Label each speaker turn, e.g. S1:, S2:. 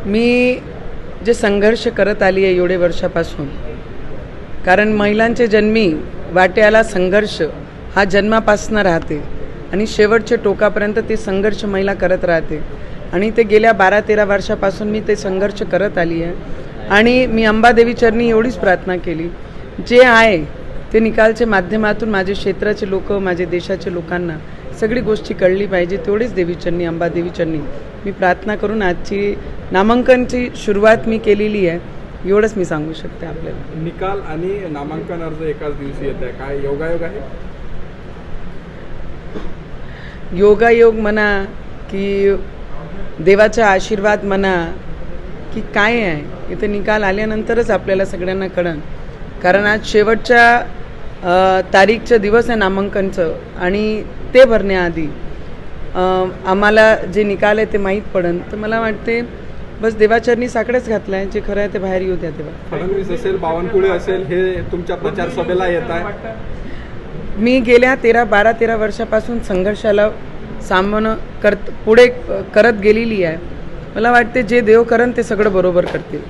S1: मी जे संघर्ष करत आली आहे एवढे वर्षापासून, कारण महिलांचे जन्मी वाट्याला संघर्ष हा जन्मापासून राहते आणि शेवटच्या टोकापर्यंत ते संघर्ष महिला करत राहते आणि ते गेल्या 12-13 वर्षापासून मी ते संघर्ष करत आली आहे। आणि मी अंबादेवी चरणी एवढीच प्रार्थना केली, जे आहे ते निकालच्या माध्यमातून माझे क्षेत्राचे लोक, माझे देशाचे लोकांना सगळी गोष्टी कळली पाहिजे, तेवढीच देवीचरणी, अंबादेवी चरणी मी प्रार्थना करून आजची नामांकनची सुरुवात मी केलेली आहे। एवढंच मी सांगू शकते आपल्याला।
S2: निकाल आणि नामांकन अर्ज एकाच दिवशी येत आहे, काय योगायोग आहे?
S1: योगायोग म्हणा की देवाचा आशीर्वाद म्हणा की काय आहे, इथे निकाल आल्यानंतरच आपल्याला सगळ्यांना कळन, कारण आज शेवटच्या तारीखचा दिवस आहे नामांकनचं आणि ते भरण्याआधी आम्हाला जे निकाल आहे ते माहीत पडन। तर मला वाटते बस देवाचरणी साकडेच घातलं आहे, जे खरं आहे ते बाहेर येऊ द्या तेव्हा।
S2: फडणवीस असेल, बावनकुळे असेल, हे तुमच्या प्रचार सभेला येत आहे।
S1: मी गेल्या 12-13 वर्षापासून संघर्षाला सामना पुढे करत गेलेली आहे। मला वाटते जे देव करन ते सगळं बरोबर करतील।